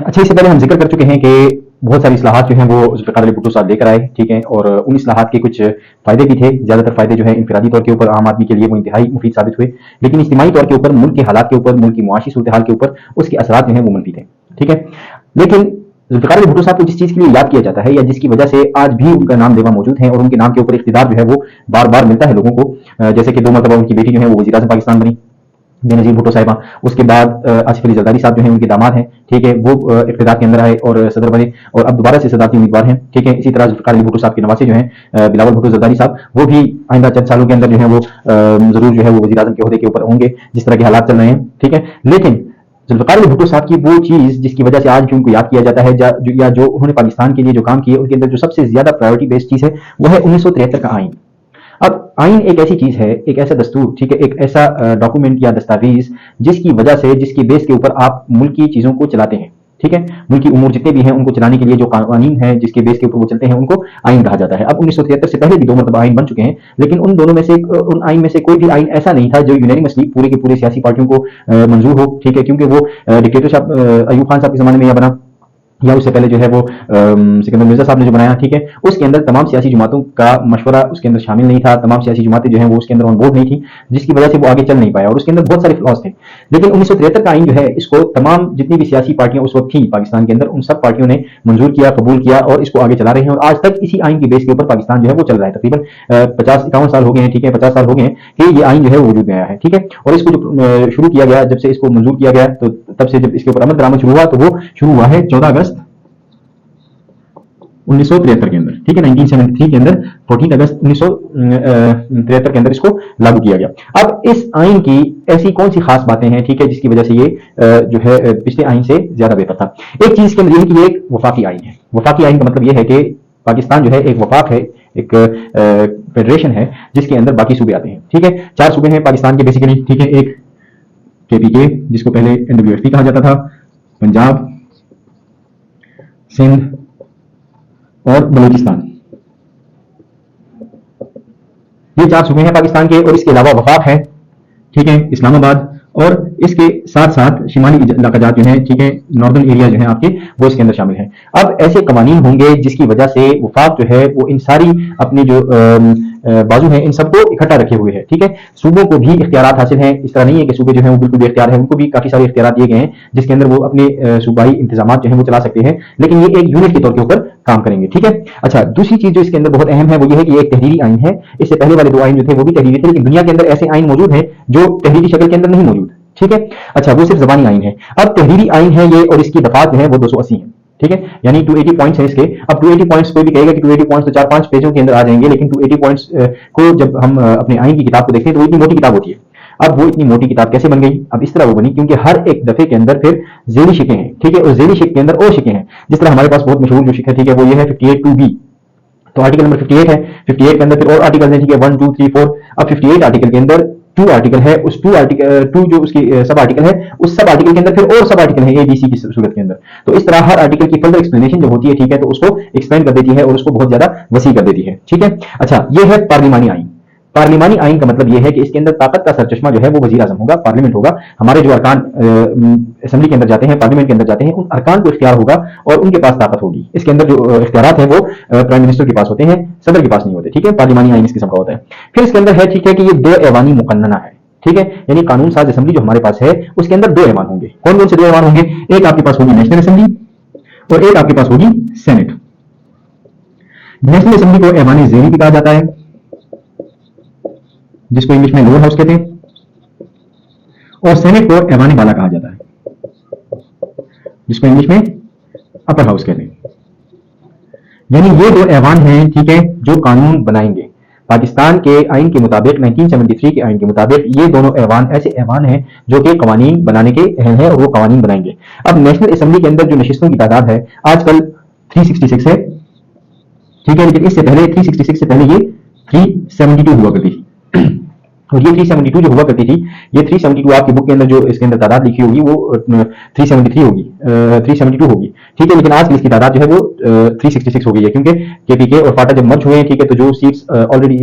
अच्छा, इससे पहले हम जिक्र कर चुके हैं कि बहुत सारी इस्लाहात जो हैं वो ज़ुल्फ़िकार अली भुट्टो साहब लेकर आए, ठीक है, और उन इस्लाहात के कुछ फ़ायदे भी थे। ज़्यादातर फ़ायदे जो हैं इनफरादी तौर के ऊपर आम आदमी के लिए वो इंतहाई मुफीद साबित हुए, लेकिन इज्तिमाई तौर के ऊपर, मुल्क के हालात के ऊपर, मुल्क की मुआशी सूरत हाल के ऊपर उसके असरात जो हैं वो मनफी थे, ठीक है। लेकिन ज़ुल्फ़िकार अली भुट्टो साहब को जिस चीज़ के लिए याद किया जाता है या जिसकी वजह से आज भी उनका नाम लेवा मौजूद है और उनके नाम के ऊपर इक़्तिदार जो है वो बार बार मिलता है लोगों को, जैसे कि 2 मरतबा उनकी बेटी जो है वो वज़ीर आज़म पाकिस्तान बनी, बेनज़ीर भुट्टो साहिबा। उसके बाद आसिफ अली ज़रदारी साहब जो हैं उनके दामाद हैं, ठीक है, वो इक़्तिदार के अंदर आए और सदर बने और अब दोबारा से सदारती उम्मीदवार हैं, ठीक है। इसी तरह ज़ुल्फ़िकार अली भुट्टो साहब के नवासे जो हैं बिलावल भुट्टो ज़रदारी साहब, वो भी आइंदा चंद सालों के अंदर जो है वो ज़रूर जो है वो वज़ीर आज़म के ओहदे के ऊपर होंगे, जिस तरह के हालात चल रहे हैं, ठीक है। लेकिन ज़ुल्फ़िकार अली भुट्टो साहब की वो चीज़ जिसकी वजह से आज भी उनको याद किया जाता है, जो उन्होंने पाकिस्तान के लिए जो काम किए, उनके अंदर जो सबसे ज़्यादा प्रायोरिटी बेस्ड चीज़ है वो है 1973 का आइन। अब आइन एक ऐसी चीज है, एक ऐसा दस्तूर, ठीक है, एक ऐसा डॉक्यूमेंट या दस्तावेज जिसकी वजह से, जिसकी बेस के ऊपर आप मुल्क की चीजों को चलाते हैं, ठीक है। मुल्क की उमूर जितने भी हैं उनको चलाने के लिए जो कानून है जिसके बेस के ऊपर वो चलते हैं उनको आइन कहा जाता है। अब 1973 से पहले भी 2 मरतबा आइन बन चुके हैं, लेकिन उन दोनों में से उन आइन में से कोई भी आइन ऐसा नहीं था जो यूनानिमसली पूरे के पूरे सियासी पार्टियों को मंजूर हो, ठीक है, क्योंकि वो डिक्टेटरशिप अयूब खान साहब के जमाने में या बना या उससे पहले जो है वो सिकंदर मिर्जा साहब ने जो बनाया, ठीक है, उसके अंदर तमाम सियासी जमातों का मशवरा उसके अंदर शामिल नहीं था, तमाम सियासी जमातें जो हैं वो उसके अंदर ऑन बोर्ड नहीं थी, जिसकी वजह से वो आगे चल नहीं पाया और उसके अंदर बहुत सारे फ्लॉज थे। लेकिन 1973 का आइन जो है, इसको तमाम जितनी भी सियासी पार्टियां उस वक्त थी पाकिस्तान के अंदर, उन सब पार्टियों ने मंजूर किया, कबूल किया और इसको आगे चला रहे हैं और आज तक इसी आइन की बेस के ऊपर पाकिस्तान जो है वो चल रहा है। तकरीबन 50-51 साल हो गए हैं, ठीक है, 50 साल हो गए हैं कि ये आइन जो है वो वजूद में आया है, ठीक है। और इसको जो शुरू किया गया, जब से इसको मंजूर किया गया, तो तब से जब इसके ऊपर अमल दरामद शुरू हुआ, तो वो शुरू हुआ है 14 अगस्त 1973 के अंदर, ठीक है, 1973 के अंदर 14 अगस्त 1973 के अंदर इसको लागू किया गया। अब इस आइन की ऐसी कौन सी खास बातें हैं, ठीक है, जिसकी वजह से ये जो है पिछले आइन से ज्यादा बेहतर था। एक चीज के अंदर ये कि ये एक वफाकी आइन है। वफाकी आइन का मतलब ये है कि पाकिस्तान जो है एक वफाक है, एक फेडरेशन है जिसके अंदर बाकी सूबे आते हैं, ठीक है। 4 सूबे हैं पाकिस्तान के बेसिकली, ठीक है। एक KPK जिसको पहले NWFP कहा जाता था, पंजाब, सिंध और बलूचिस्तान, ये 4 सूबे हैं पाकिस्तान के। और इसके अलावा वफाक है, ठीक है, इस्लामाबाद, और इसके साथ साथ शिमाली इलाकाजात जो हैं, ठीक है, नॉर्दर्न एरिया जो हैं आपके, वो इसके अंदर शामिल हैं। अब ऐसे कवानीन होंगे जिसकी वजह से वफाक जो है वो इन सारी अपनी जो बाजू हैं इन सबको इकट्ठा रखे हुए है, ठीक है। सूबों को भी इख्तियारात हासिल हैं, इस तरह नहीं है कि सूबे जो हैं वो बिल्कुल बेख्तियार हैं, उनको भी काफी सारे इख्तियारात दिए गए हैं जिसके अंदर वो अपने सूबाई इंतजाम जो हैं वो चला सकते हैं, लेकिन ये एक यूनिट के तौर के ऊपर काम करेंगे, ठीक है। अच्छा, दूसरी चीज जो इसके अंदर बहुत अहम है वो ये है कि ये एक तहरीरी आइन है। इससे पहले वाले 2 आइन जो थे वो भी तहरीरी थे, लेकिन दुनिया के अंदर ऐसे आइन मौजूद हैं जो तहरीरी शक्ल के अंदर नहीं मौजूद, ठीक है। अच्छा, वो सिर्फ ज़बानी आइन है। अब तहरीरी आइन है ये और इसकी दफात जो है वो 280 है, ठीक है, यानी 280 पॉइंट्स हैं इसके। अब 280 पॉइंट्स कोई भी कहेगा कि 280 पॉइंट्स तो 4-5 पेजों के अंदर आ जाएंगे, लेकिन 280 पॉइंट्स को जब हम अपने आइन की किताब को देखते हैं तो वो इतनी मोटी किताब होती है। अब वो इतनी मोटी किताब कैसे बन गई? अब इस तरह वो बनी क्योंकि हर एक दफे के अंदर फिर ज़ेली शिकें हैं, ठीक है, और ज़ेली शिक के अंदर और शिकें हैं। जिस तरह हमारे पास बहुत मशहूर जो शिक है, ठीक है, वो ये है 58(2)B। तो आर्टिकल नंबर 58 है, 58 के अंदर फिर और आर्टिकल हैं, ठीक है, 1 2 3 4। अब 58 आर्टिकल के अंदर 2 आर्टिकल है, उस 2 जो उसकी सब आर्टिकल है, उस सब आर्टिकल के अंदर फिर और सब आर्टिकल है ABC की सूरत के अंदर। तो इस तरह हर आर्टिकल की फर्दर एक्सप्लेनेशन जो होती है, ठीक है, तो उसको एक्सपेंड कर देती है और उसको बहुत ज्यादा वसी कर देती है, ठीक है। अच्छा, ये है पार्लिमानी आइन। पार्लिमानी आइन का मतलब यह है कि इसके अंदर ताकत का सरचश्मा जो है वो वजीर आजम होगा, पार्लियामेंट होगा। हमारे जो अरकान असेंबली के अंदर जाते हैं, पार्लियामेंट के अंदर जाते हैं, उन अरकान को इख्तियार होगा और उनके पास ताकत होगी। इसके अंदर जो इख्तियारात हैं वो प्राइम मिनिस्टर के पास होते हैं, सदर के पास नहीं होते, ठीक है। पार्लिमानी आइन इस किस्म का होता है। फिर इसके अंदर है, ठीक है, कि ये 2 ऐवानी मुकन्नना है, ठीक है, यानी कानून साज असेंबली जो हमारे पास है उसके अंदर 2 ऐवान होंगे। कौन कौन से 2 ऐवान होंगे? एक आपके पास होगी नेशनल असेंबली और एक आपके पास होगी सेनेट। नेशनल असेंबली को ऐवान ज़ेली भी कहा जाता है, जिसको इंग्लिश में लोअर हाउस कहते हैं, और सेनेट को ऐवान बाला कहा जाता है, जिसको इंग्लिश में अपर हाउस कहते हैं। यानी ये 2 ऐवान हैं, ठीक है, जो कानून बनाएंगे। पाकिस्तान के आइन के मुताबिक, 1973 के आइन के मुताबिक, ये दोनों ऐवान ऐसे ऐवान हैं जो कि कवानीन बनाने के अहल हैं और वो कवानीन बनाएंगे। अब नेशनल असेंबली के अंदर जो नशिस्तों की तादाद है आजकल 366 है, ठीक है, लेकिन इससे पहले 366 से पहले ये 372 हुआ करती थी। और ये 372 जो हुआ करती थी, ये 372 आपकी बुक के अंदर जो इसके अंदर तादाद लिखी होगी वो 373 होगी, 372 होगी, ठीक है। लेकिन आज की इसकी तादाद जो है वो 366 हो गई है, क्योंकि केपीके और फाटा जब मर्ज हुए हैं, ठीक है, तो जो सीट्स ऑलरेडी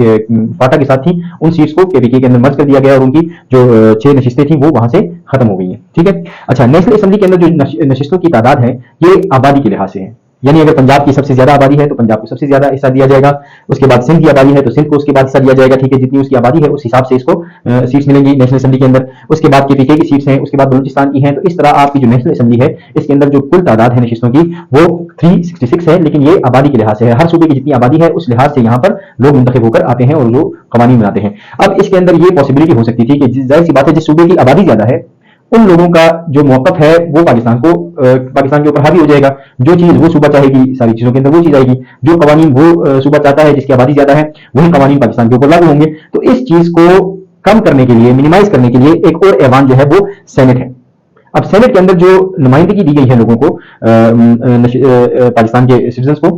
फाटा के साथ थी उन सीट्स को केपीके के अंदर मर्ज कर दिया गया और उनकी जो 6 नशिस्तें थी वो वहां से खत्म हो गई हैं, ठीक है। अच्छा, नेशनल असेंबली के अंदर जो नशिस्तों की तादाद है ये आबादी के लिहाज से है, यानी अगर पंजाब की सबसे ज्यादा आबादी है तो पंजाब को सबसे ज्यादा हिस्सा दिया जाएगा, उसके बाद सिंध की आबादी है तो सिंध को उसके बाद हिस्सा दिया जाएगा, ठीक है। जितनी उसकी आबादी है उस हिसाब से इसको सीट्स मिलेंगी नेशनल असेंबली के अंदर। उसके बाद केपीके की सीट्स हैं, उसके बाद बलूचिस्तान की हैं, तो इस तरह आपकी जो नेशनल असेंबली है इसके अंदर जो कुल तादाद है नशिस्तों की वो 366 है, लेकिन ये आबादी के लिहाज से है। हर सूबे की जितनी आबादी है उस लिहाज से यहाँ पर लोग मुंतखब होकर आते हैं और जो कवानीन बनाते हैं। अब इसके अंदर ये पॉसिबिलिटी हो सकती थी कि जाहिर सी बात है जिस सूबे की आबादी ज्यादा है उन लोगों का जो मौकफ है वो पाकिस्तान के ऊपर हावी हो जाएगा। जो चीज वो सूबा चाहेगी सारी चीजों के अंदर वो चीज आएगी, जो कवानीन वो सूबा चाहता है जिसकी आबादी ज्यादा है वही कवानीन पाकिस्तान के ऊपर लागू होंगे। तो इस चीज को कम करने के लिए, मिनिमाइज करने के लिए एक और ऐवान जो है वो सेनेट है। अब सेनेट के अंदर जो नुमाइंदगी दी गई है लोगों को, पाकिस्तान के सिटीजन्स को,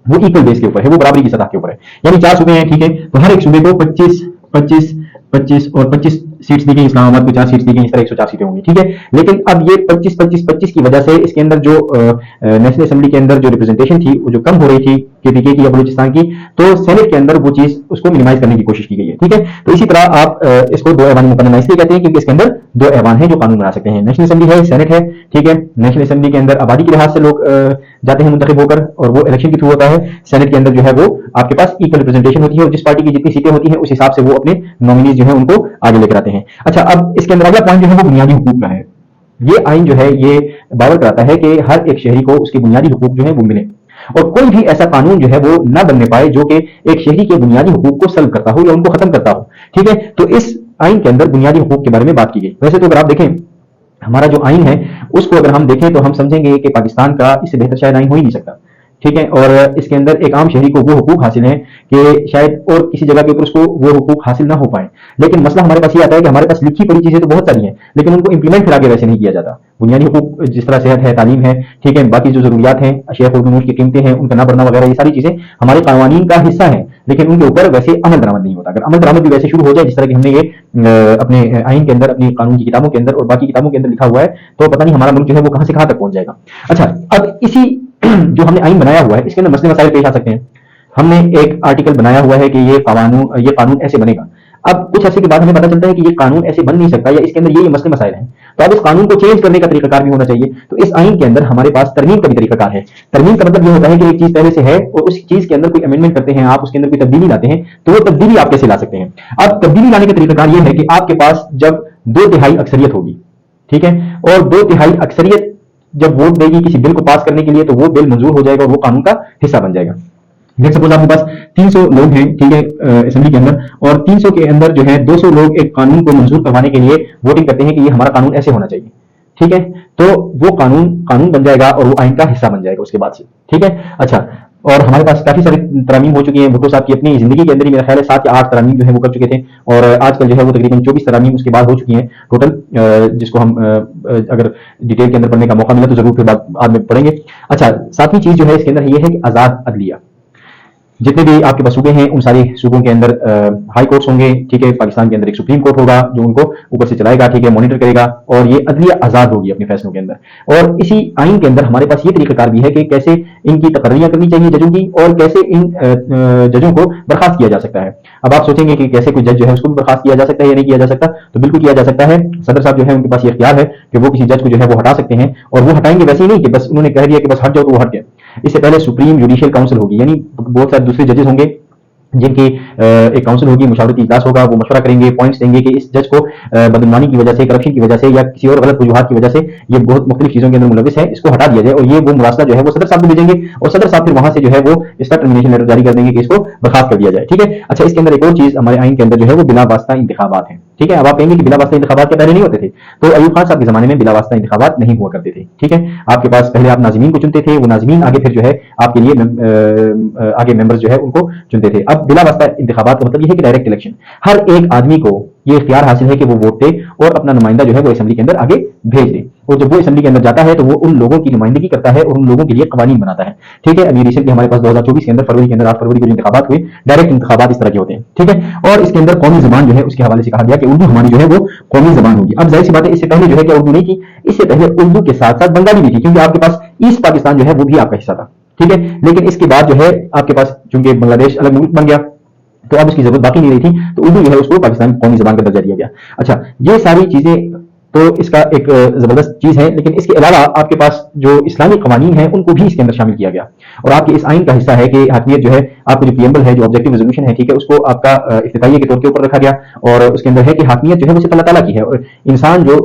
वो इक्वल बेस के ऊपर है, वो बराबरी की सतह के ऊपर है। यानी 4 सूबे हैं, ठीक है, तो हर एक सूबे को 25 25 25 और 25 सीट्स दी गई, इस्लामाबाद को 4 सीट्स दी गई, इस तरह 104 सीटें होंगी, ठीक है। लेकिन अब ये 25 25 25 की वजह से इसके अंदर जो नेशनल असेंबली के अंदर जो रिप्रेजेंटेशन थी वो जो कम हो रही थी केपीके की या बलूचिस्तान की, तो सेनेट के अंदर वो चीज उसको मिनिमाइज करने की कोशिश की गई है, ठीक है। तो इसी तरह आप इसको 2 ऐवान मुकम्मल इसलिए कहते हैं क्योंकि इसके अंदर 2 ऐवान है जो कानून बना सकते हैं। नेशनल असेंबली है, सेनेट है, ठीक है। नेशनल असेंबली के अंदर आबादी के लिहाज से लोग जाते हैं मुंतखब होकर और वो इलेक्शन के थ्रू होता है। सेनेट के अंदर जो है वो आपके पास इक्वल रिप्रेजेंटेशन होती है और जिस पार्टी की जितनी सीटें होती हैं उस हिसाब से वो अपने नॉमिनीज जो है उनको आगे लेकर आते हैं। अच्छा, अब इसके अंदर अगला पॉइंट जो है वो बुनियादी हुकूक का है। ये आइन जो है ये बावर कराता है कि हर एक शहरी को उसके बुनियादी हुकूक जो है वो मिले और कोई भी ऐसा कानून जो है वो ना बनने पाए जो कि एक शहरी के बुनियादी हुकूक को सल्व करता हो या उनको खत्म करता हो, ठीक है। तो इस आइन के अंदर बुनियादी हुकूक के बारे में बात की गई। वैसे तो अगर आप देखें हमारा जो आइन है उसको अगर हम देखें तो हम समझेंगे कि पाकिस्तान का इससे बेहतर शायद आइन हो ही नहीं सकता, ठीक है। और इसके अंदर एक आम शहरी को वो हुकूक हासिल है कि शायद और किसी जगह के ऊपर उसको वो हुकूक हासिल ना हो पाए। लेकिन मसला हमारे पास ये आता है कि हमारे पास लिखी पड़ी चीजें तो बहुत सारी हैं लेकिन उनको इंप्लीमेंट फिर आगे वैसे नहीं किया जाता। बुनियादी हुकूक जिस तरह सेहत है, तालीम है, ठीक है, बाकी जो जरूरियात हैं, अशिया खुर्द की कीमतें हैं, उनका ना बढ़ना वगैरह, ये सारी चीजें हमारे कानून का हिस्सा है लेकिन उनके ऊपर वैसे अमल दरामद नहीं होता। अगर अमल दरामद भी वैसे शुरू हो जाए जिस तरह की हमने ये अपने आइन के अंदर, अपनी कानून की किताबों के अंदर और बाकी किताबों के अंदर लिखा हुआ है, तो पता नहीं हमारा मुल्क जो है वो कहां से कहां तक पहुंच जाएगा। अच्छा, अब इसी जो हमने आइन बनाया हुआ है इसके अंदर मसले मसाइल पेश आ सकते हैं। हमने एक आर्टिकल बनाया हुआ है कि ये कानून ऐसे बनेगा। अब कुछ ऐसे के बाद हमें पता चलता है कि ये कानून ऐसे बन नहीं सकता या इसके अंदर ये मसले मसाइल हैं, तो अब इस कानून को चेंज करने का तरीकाकार भी होना चाहिए। तो इस आइन के अंदर हमारे पास तरमीम का भी तरीकाकार है। तरमीम का मतलब ये होता है कि एक चीज पहले से है और उस चीज के अंदर कोई अमेंडमेंट करते हैं, आप उसके अंदर कोई तब्दीली लाते हैं, तो वो तब्दीली आप कैसे ला सकते हैं। अब तब्दीली लाने का तरीकाकार ये है कि आपके पास जब 2/3 अक्सरियत होगी, ठीक है, और 2/3 अक्सरियत जब वोट देगी किसी बिल को पास करने के लिए तो वो बिल मंजूर हो जाएगा और वो कानून का हिस्सा बन जाएगा। लेट्स सपोज आपके पास 300 लोग हैं, ठीक है, असेंबली के अंदर, और 300 के अंदर जो है 200 लोग एक कानून को मंजूर करवाने के लिए वोटिंग करते हैं कि ये हमारा कानून ऐसे होना चाहिए, ठीक है, तो वो कानून बन जाएगा और वो आइन का हिस्सा बन जाएगा उसके बाद से, ठीक है। अच्छा, और हमारे पास काफी सारी तरामीम हो चुकी हैं। भुट्टो साहब की अपनी जिंदगी के अंदर ही मेरा ख्याल है 7 या 8 तरामीम जो है वो कर चुके थे और आजकल जो है वो तकरीबन 24 तरामीम उसके बाद हो चुकी हैं टोटल, जिसको हम अगर डिटेल के अंदर पढ़ने का मौका मिला तो जरूर फिर बाद में पढ़ेंगे। अच्छा, 7वीं चीज जो है इसके अंदर ये है कि आजाद अदलिया। जितने भी आपके पास सूबे हैं उन सारे सूबों के अंदर हाई कोर्ट्स होंगे, ठीक है। पाकिस्तान के अंदर एक सुप्रीम कोर्ट होगा जो उनको ऊपर से चलाएगा, ठीक है, मॉनिटर करेगा, और ये अदलिया आजाद होगी अपने फैसलों के अंदर। और इसी आइन के अंदर हमारे पास ये तरीकाकार भी है कि कैसे इनकी तकर्रियां करनी चाहिए जजों की और कैसे इन जजों को बर्खास्त किया जा सकता है। अब आप सोचेंगे कि कैसे कोई जज जो है उसको भी बर्खास्त किया जा सकता है या नहीं किया जा सकता, तो बिल्कुल किया जा सकता है। सदर साहब जो है उनके पास ये इख्तियार है कि वो किसी जज को जो है वो हटा सकते हैं, और वो हटाएंगे वैसे ही नहीं कि बस उन्होंने कह दिया कि बस हट जाओ तो वो हट गए। इससे पहले सुप्रीम जुडिशियल काउंसिल होगी, यानी बहुत सारे दूसरे जजेस होंगे जिनकी एक काउंसिल होगी, मुशावरती इजलास होगा, वो मशवरा करेंगे, पॉइंट्स देंगे कि इस जज को बदनवानी की वजह से, करप्शन की वजह से या किसी और गलत वजूहात की वजह से ये बहुत मुख्तलिफ चीजों के अंदर मुलविस है, इसको हटा दिया जाए। और ये वो मुरासला जो है वो सदर साहब को भेजेंगे और सदर साहब फिर वहां से जो है वो इसका टर्मिनेशन लेटर जारी कर देंगे कि इसको बर्खास्त कर दिया जाए, ठीक है। अच्छा, इसके अंदर एक और चीज हमारे आइन के अंदर जो है वो बिला वास्ता इंतखाबात है, ठीक है। अब आप कहेंगे कि बिला वास्ता इंतखाबात के पहले नहीं होते थे, तो अयूब खान साहब के जमाने में बिला वास्ता इंतखाबात नहीं हुआ करते थे, ठीक है। आपके पास पहले आप नाज़मीन को चुनते थे, वो नाज़मीन आगे फिर जो है आपके लिए आगे मेंबर्स जो है उनको चुनते थे। अब बिला वास्ता इंतखाबात का मतलब ये है कि डायरेक्ट इलेक्शन, हर एक आदमी को ये इख्तियार हासिल है कि वो वोट दे और अपना नुमाइंदा जो है वो असेंबली के अंदर आगे भेज दे। और जब वो असेंबली के अंदर जाता है तो वो उन लोगों की नुमाइंदगी करता है और उन लोगों के लिए कवानीन बनाता है। ठीक है, अभी रिसेंटली हमारे पास 2024 के अंदर फरवरी के अंदर 8 फरवरी को जो इंतखाबात हुए, डायरेक्ट इंतखाबात इस तरह के होते हैं। ठीक है, और इसके अंदर कौमी जबान जो है उसके हवाले से कहा गया कि उर्दू हमारी जो है वो कौमी जबान होगी। अब जाहिर सी बात है, इससे पहले जो है क्या उर्दू नहीं थी, इससे पहले उर्दू के साथ साथ बंगाली भी थी, क्योंकि आपके पास ईस्ट पाकिस्तान जो है वो भी आपका हिस्सा था। ठीक है, लेकिन इसके बाद जो है आपके पास चूंकि बांग्लादेश अलग मुल्क बन गया तो अब उसकी जरूरत बाकी नहीं रही थी, तो उर्दू जो है उसको पाकिस्तान कौमी जबान का दर्जा दिया गया। अच्छा, ये सारी चीजें तो इसका एक जबरदस्त चीज है, लेकिन इसके अलावा आपके पास जो इस्लामी कवानीन है उनको भी इसके अंदर शामिल किया गया। और आपके इस आइन का हिस्सा है कि हाकमियत जो है, आपको जो प्रियम्बल है, जो ऑब्जेक्टिव रेजोल्यूशन है, ठीक है, उसको आपका इफ्तिताहिया के तौर के ऊपर रखा गया और उसके अंदर है कि हाकमियत जो है वो सिर्फ अल्लाह ताला की है और इंसान जो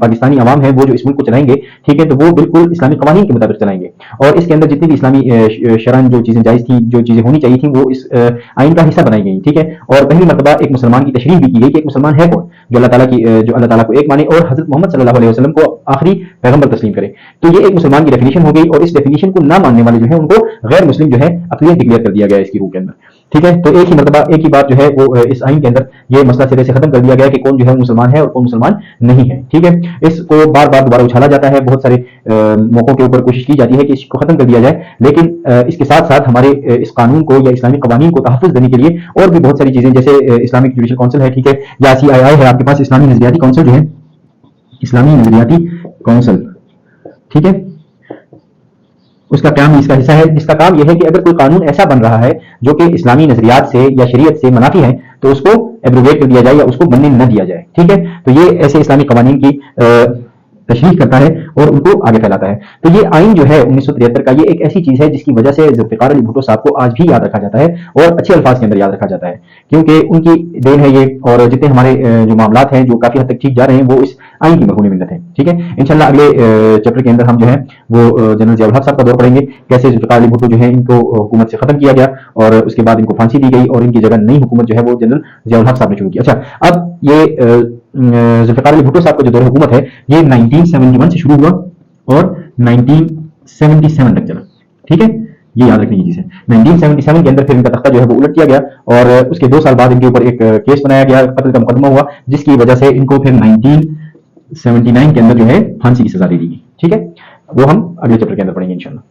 पाकिस्तानी अवाम है वो जो इस मुल्क को चलाएंगे, ठीक है, तो वो बिल्कुल इस्लामी कवानीन के मुताबिक चलाएंगे। और इसके अंदर जितनी भी इस्लामी शरन जो चीजें जायज थी, जो चीजें होनी चाहिए थी, वो इस आइन का हिस्सा बनाई गई। ठीक है, और पहली मरतबा एक मुसलमान की तशरीह भी की गई कि एक मुसलमान है कौन जो अल्लाह ताला की जो अल्लाह ताला को एक माने और हजरत मोहम्मद सल्लल्लाहु अलैहि वसल्लम को आखिरी पैगंबर तस्लीम करे। तो ये एक मुसलमान की डेफिनेशन हो गई और इस डेफिनेशन को ना मानने वाले जो है उनको गैर मुस्लिम जो है अक़लियत डिक्लेयर कर दिया गया इसकी रूह के अंदर। ठीक है, तो एक ही मरतबा एक ही बात जो है वो इस आइन के अंदर ये मसला सिरे से खत्म कर दिया गया कि कौन जो है मुसलमान है और कौन मुसलमान नहीं है। ठीक है, इसको बार बार दोबारा उछाला जाता है, बहुत सारे मौकों के ऊपर कोशिश की जाती है कि इसको खत्म कर दिया जाए, लेकिन इसके साथ साथ हमारे इस कानून को या इस्लामी कवानीन को तहफ़्फ़ुज़ देने के लिए और भी बहुत सारी चीजें, जैसे इस्लामिक जुडिशल काउंसिल है, ठीक है, या CII है, आपके पास इस्लामी नजरियाती काउंसिल जो है, इस्लामी नजरियाती काउंसिल, ठीक है, उसका काम इसका हिस्सा है, जिसका काम यह है कि अगर कोई कानून ऐसा बन रहा है जो कि इस्लामी नजरियात से या शरीयत से मनाफी है तो उसको एब्रोगेट कर दिया जाए या उसको बनने न दिया जाए। ठीक है, तो ये ऐसे इस्लामी कवानीन की तशरीह करता है और उनको आगे फैलाता है। तो ये आइन जो है 1973 का, ये एक ऐसी चीज है जिसकी वजह से जुल्फ़िकार अली भुट्टो साहब को आज भी याद रखा जाता है और अच्छे अल्फाज के अंदर याद रखा जाता है, क्योंकि उनकी देन है ये। और जितने हमारे जो मामलात हैं जो काफी हद तक ठीक जा रहे हैं वो इस आइन की मरहून मिन्नत है। ठीक है, इंशाल्लाह अगले चैप्टर के अंदर हम जो है वो जनरल ज़िया उल हक साहब का दौर पढ़ेंगे, कैसे जुल्फ़िकार अली भुट्टो जो है इनको हुकूमत से खत्म किया गया और उसके बाद इनको फांसी दी गई और इनकी जगह नई हुकूमत जो है वो जनरल ज़िया उल हक साहब ने शुरू की। अच्छा, अब ये जुल्फ़िकार अली भुट्टो साहब का जो दौर हुकूमत है ये 1971 से शुरू हुआ और 1977 तक चला। ठीक है, ये याद रखने की चीज है। 1977 के अंदर फिर इनका तख्ता जो है वो उलट किया गया और उसके 2 साल बाद इनके ऊपर एक केस बनाया गया, कत्ल का मुकदमा हुआ, जिसकी वजह से इनको फिर 1979 के अंदर जो है फांसी की सजा दे दी गई। ठीक है, वो हम अगले चैप्टर के अंदर पढ़ेंगे इंशाल्लाह।